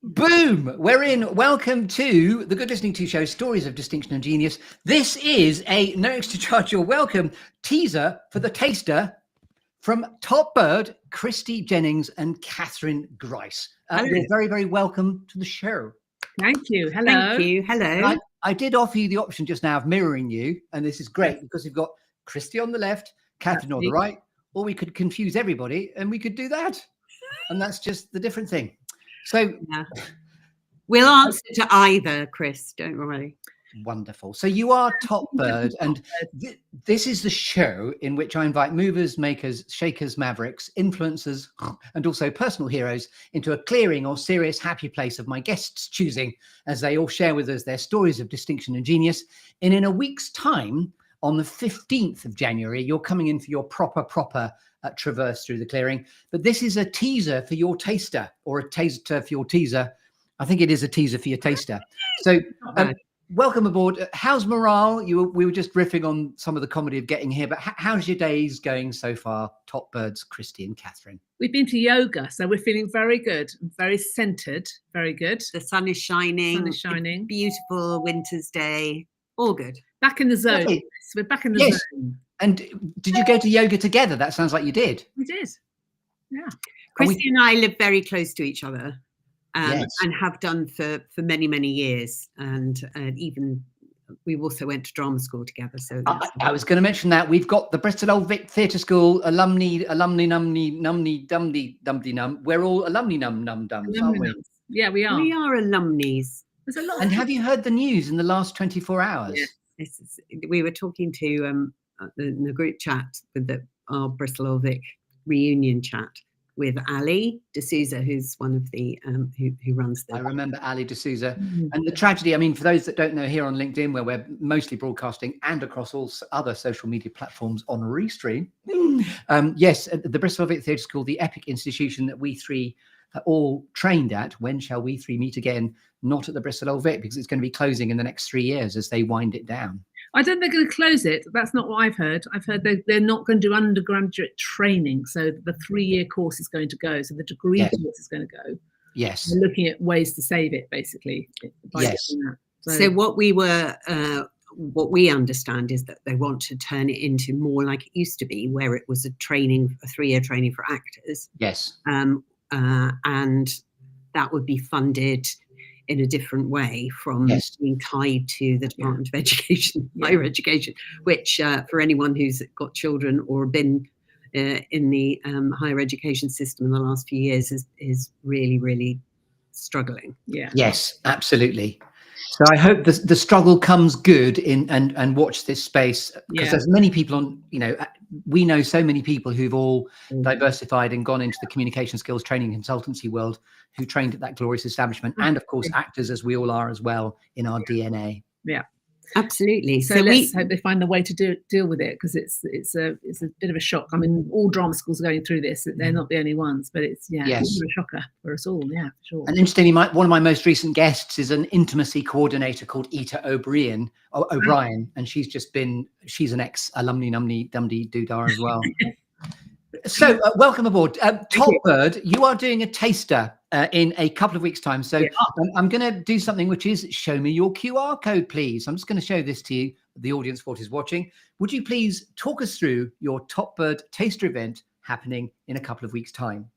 Boom! We're in. Welcome to the Good Listening To Show, Stories of Distinction and Genius. This is a no extra charge, you're welcome teaser for the taster from Topbird, Christie, Jennings and Katherine Grice. You're very, very welcome to the show. Thank you. Hello. Thank you. Hello. I did offer you the option just now of mirroring you, and this is great because you've got Christie on the left, Katherine on the right, or we could confuse everybody and we could do that. And that's just the different thing. So we'll answer to either, Chris, don't worry. Wonderful. So you are Topbird, and this is the show in which I invite movers, makers, shakers, mavericks, influencers, and also personal heroes into a clearing or serious happy place of my guests' choosing, as they all share with us their stories of distinction and genius. And in a week's time, on the 15th of January, you're coming in for your proper traverse through the clearing. But this is a teaser for your taster, or a taster for your teaser. I think it is a teaser for your taster. So welcome aboard. How's morale? We were just riffing on some of the comedy of getting here, but how's your days going so far, Topbirds, Christie and Katherine? We've been to yoga, so we're feeling very good, very centered, very good. The sun is shining. Sun is shining. Beautiful winter's day. All good. Back in the zone. Lovely. We're back in the zone. And did you go to yoga together? That sounds like you did. We did. Yeah. Christie and I live very close to each other, Yes. and have done for many, many years. And even we also went to drama school together. So I was going to mention that we've got the Bristol Old Vic Theatre School alumni numdy dumdy num. We're all alumni num dums, aren't we? Yeah, we are. We are alumnis. There's a lot. And have you heard the news in the last 24 hours? Yeah. We were talking to in the group chat with our Bristol Old Vic reunion chat with Ali D'Souza, who's one of the who runs the. I remember Ali D'Souza. And the tragedy, I mean, for those that don't know, here on LinkedIn, where we're mostly broadcasting and across all other social media platforms on Restream. Yes, the Bristol Old Vic Theatre School, the epic institution that we three are all trained at. When shall we three meet again? Not at the Bristol Old Vic, because it's going to be closing in the next 3 years as they wind it down. I don't think they're going to close it. That's not what I've heard. I've heard they're not going to do undergraduate training. So the 3-year course is going to go. So the degree course is going to go. Yes. They're looking at ways to save it, basically. Yes. So what we understand is that they want to turn it into more like it used to be, where it was a 3-year training for actors. Yes. And that would be funded in a different way from being tied to the Department of Education, higher education, which for anyone who's got children or been in the higher education system in the last few years is really, really struggling. Yeah. Yes, absolutely. So I hope the struggle comes good in and watch this space, because there's many people on, we know so many people who've all diversified and gone into the communication skills training consultancy world, who trained at that glorious establishment, and of course actors, as we all are as well, in our DNA. Yeah, absolutely. So let's hope they find a way to deal with it, because it's a bit of a shock. I mean, all drama schools are going through this. They're not the only ones, but it's a shocker for us all. Yeah, for sure. And interestingly, one of my most recent guests is an intimacy coordinator called Ita O'Brien, and she's an ex-alumni numdy dumdy doodar as well. So welcome aboard. Topbird, you are doing a taster in a couple of weeks' time. So I'm going to do something which is show me your QR code, please. I'm just going to show this to you, the audience for what is watching. Would you please talk us through your Topbird Taster Event happening in a couple of weeks' time?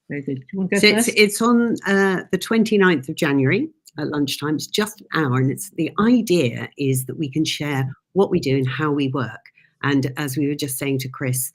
Very good. Do you want to go first? It's on the 29th of January at lunchtime. It's just an hour. And the idea is that we can share what we do and how we work. And as we were just saying to Chris,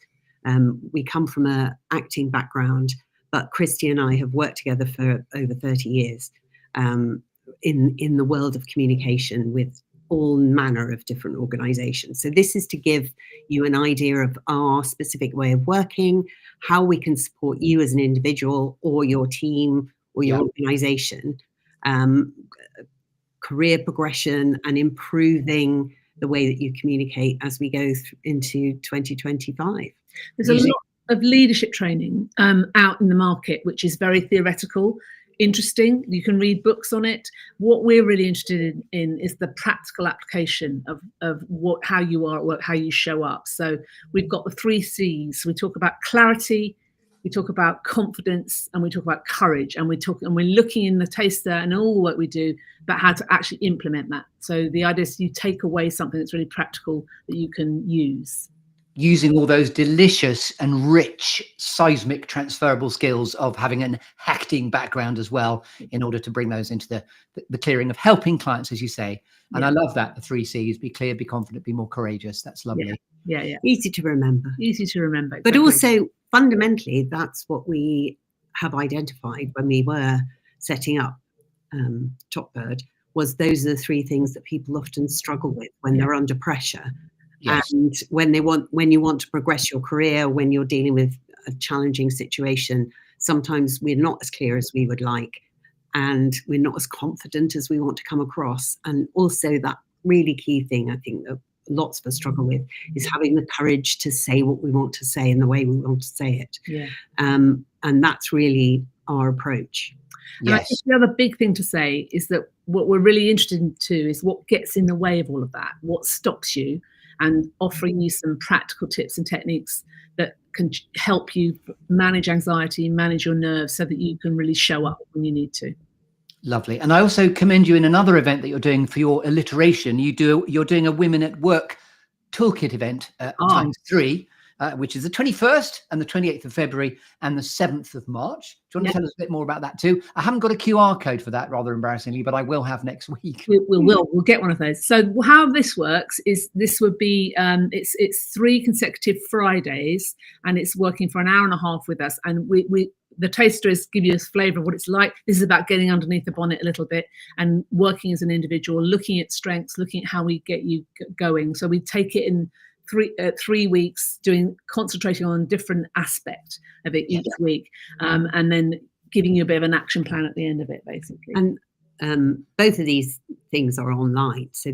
we come from an acting background, but Christie and I have worked together for over 30 years in the world of communication with all manner of different organizations. So this is to give you an idea of our specific way of working, how we can support you as an individual or your team or your organization, career progression and improving the way that you communicate as we go into 2025. There's a lot of leadership training out in the market, which is very theoretical, interesting. You can read books on it. What we're really interested in is the practical application of how you are at work, how you show up. So we've got the 3 C's. We talk about clarity, we talk about confidence, and we talk about courage, and we're looking in the taster and all the work we do about how to actually implement that. So the idea is you take away something that's really practical that you can use. Using all those delicious and rich seismic transferable skills of having an acting background as well, in order to bring those into the clearing of helping clients, as you say. And I love that, the 3 C's: be clear, be confident, be more courageous. That's lovely. Yeah. Easy to remember. Easy to remember. But also, fundamentally, that's what we have identified when we were setting up Topbird, was those are the 3 things that people often struggle with when they're under pressure. Yes. And when you want to progress your career, when you're dealing with a challenging situation, sometimes we're not as clear as we would like, and we're not as confident as we want to come across. And also that really key thing, I think, that lots of us struggle with, is having the courage to say what we want to say in the way we want to say it. Yeah. And that's really our approach. And I think the other big thing to say is that what we're really interested in too is what gets in the way of all of that, what stops you, and offering you some practical tips and techniques that can help you manage anxiety, manage your nerves, so that you can really show up when you need to. Lovely. And I also commend you in another event that you're doing for your alliteration. You're doing a Women at Work toolkit event times 3, which is the 21st and the 28th of February and the 7th of March. Do you want to tell us a bit more about that too? I haven't got a QR code for that, rather embarrassingly, but I will have next week. We'll get one of those. So how this works is this would be, it's 3 consecutive Fridays, and it's working for an hour and a half with us. And the tasters give you a flavour of what it's like. This is about getting underneath the bonnet a little bit and working as an individual, looking at strengths, looking at how we get you going. So we take it in 3 weeks, concentrating on a different aspect of it each week, and then giving you a bit of an action plan at the end of it, basically. And both of these things are online. So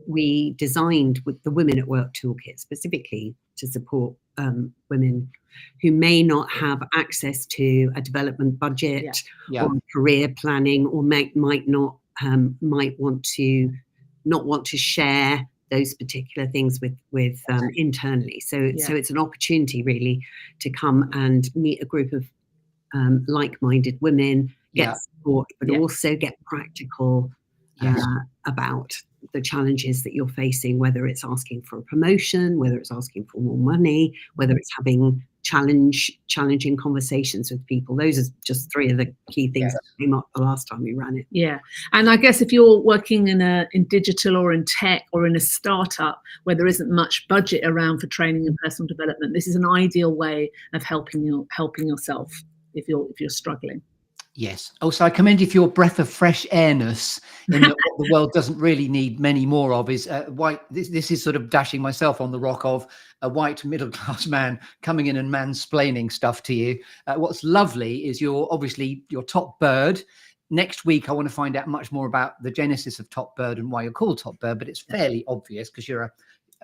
we designed with the Women at Work toolkit specifically to support women who may not have access to a development budget or career planning, or might want to share those particular things with internally. So it's an opportunity really to come and meet a group of like-minded women, get support, but also get practical about the challenges that you're facing, whether it's asking for a promotion, whether it's asking for more money, whether it's having challenging conversations with people. Those are just 3 of the key things that came up the last time we ran it. Yeah, and I guess if you're working in digital or in tech or in a startup where there isn't much budget around for training and personal development, this is an ideal way of helping yourself if you're struggling. Yes. Also, I commend you for your breath of fresh airness, in that what the world doesn't really need many more of is white. This is sort of dashing myself on the rock of a white middle-class man coming in and mansplaining stuff to you. What's lovely is you're Topbird. Next week, I want to find out much more about the genesis of Topbird and why you're called Topbird, but it's fairly obvious because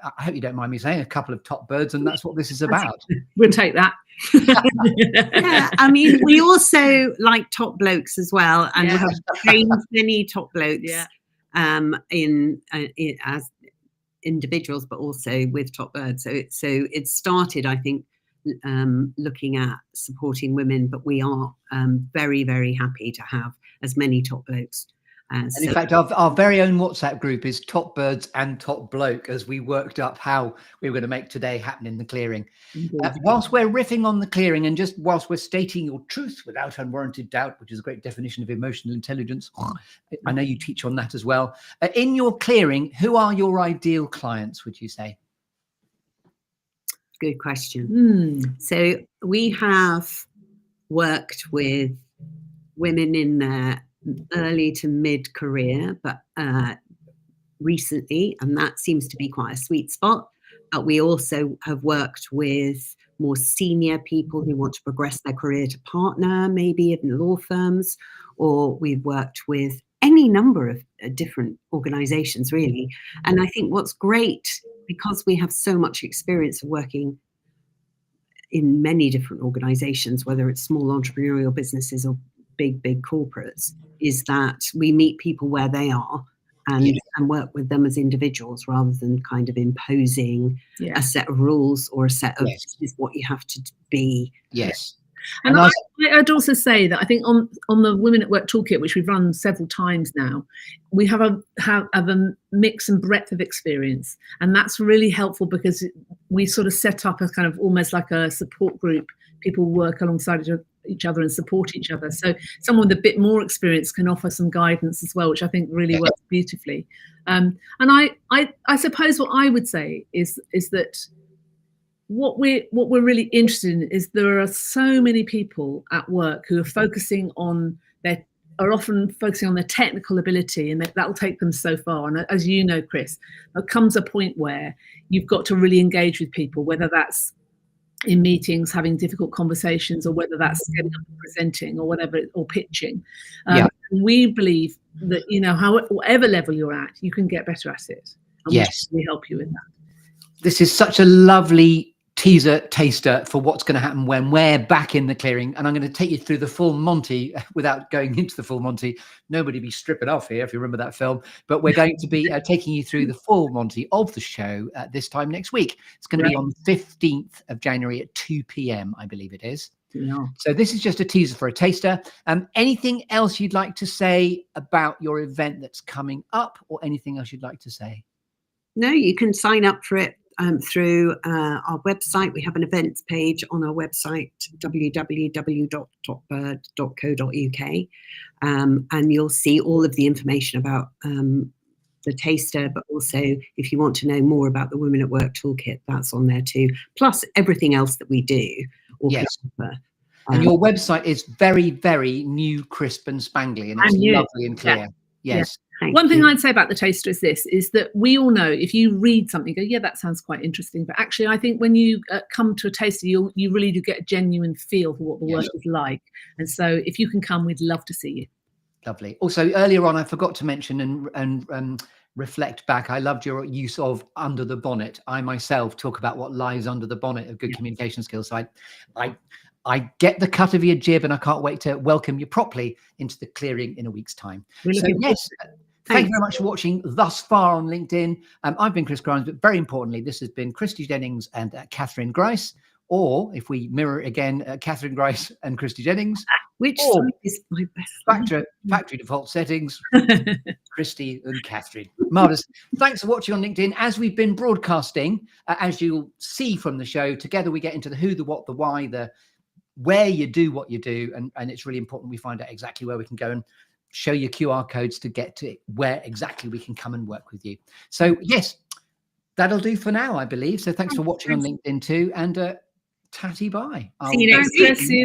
I hope you don't mind me saying, a couple of Topbirds, and that's what this is about. We'll take that. I mean, we also like top blokes as well, and we have trained many top blokes as individuals, but also with Topbird. So it started, I think, looking at supporting women, but we are very, very happy to have as many top blokes. And in fact, our very own WhatsApp group is Topbirds and Top Bloke, as we worked up how we were going to make today happen in the clearing. Whilst we're riffing on the clearing, and just whilst we're stating your truth without unwarranted doubt, which is a great definition of emotional intelligence, I know you teach on that as well. In your clearing, who are your ideal clients, would you say? Good question. So we have worked with women in their early to mid career, but recently, and that seems to be quite a sweet spot. But we also have worked with more senior people who want to progress their career to partner, maybe in law firms, or we've worked with any number of different organizations, really. And I think what's great, because we have so much experience of working in many different organizations, whether it's small entrepreneurial businesses or big corporates, is that we meet people where they are, and work with them as individuals rather than kind of imposing a set of rules or a set of this is what you have to be. Yes. And I'd also say that I think on the Women at Work Toolkit, which we've run several times now, we have a mix and breadth of experience. And that's really helpful because we sort of set up a kind of almost like a support group. People work alongside each other and support each other. So someone with a bit more experience can offer some guidance as well, which I think really works beautifully. And I suppose what I would say is that what we're really interested in is there are so many people at work who are often focusing on their technical ability, and that will take them so far. And as you know, Chris, there comes a point where you've got to really engage with people, whether that's in meetings, having difficult conversations, or whether that's getting up and presenting or whatever, or pitching. We believe that, whatever level you're at, you can get better at it. And we help you with that. This is such a lovely teaser taster for what's going to happen when we're back in the clearing, and I'm going to take you through the full Monty without going into the full Monty. Nobody be stripping off here, if you remember that film, but we're going to be taking you through the full Monty of the show this time next week. It's going to be on the 15th of January at 2 p.m, I believe it is. So this is just a teaser for a taster. Anything else you'd like to say about your event that's coming up, or anything else you'd like to say? No, you can sign up for it through our website. We have an events page on our website, www.topbird.co.uk, and you'll see all of the information about the taster, but also if you want to know more about the Women at Work Toolkit, that's on there too, plus everything else that we do. And your website is very, very new, crisp and spangly, and it's lovely and clear. One thing I'd say about the taster is that we all know if you read something, go, yeah, that sounds quite interesting. But actually, I think when you come to a taster, you really do get a genuine feel for what the work is like. And so if you can come, we'd love to see you. Lovely. Also, earlier on, I forgot to mention and reflect back, I loved your use of under the bonnet. I myself talk about what lies under the bonnet of good communication skills. So I get the cut of your jib, and I can't wait to welcome you properly into the clearing in a week's time. So yes, thank you very much for watching thus far on LinkedIn. I've been Chris Grimes, but very importantly, this has been Christie Jennings and Katherine Grice, or if we mirror again, Katherine Grice and Christie Jennings. Which side is my best? Factory default settings, Christie and Katherine. Marvellous. Thanks for watching on LinkedIn. As we've been broadcasting, as you'll see from the show, together we get into the who, the what, the why, the where you do what you do, and it's really important we find out exactly where we can go and show you QR codes to get to where exactly we can come and work with you. So yes, that'll do for now, I believe. So thanks for watching on LinkedIn too, and tatty bye. See you next week.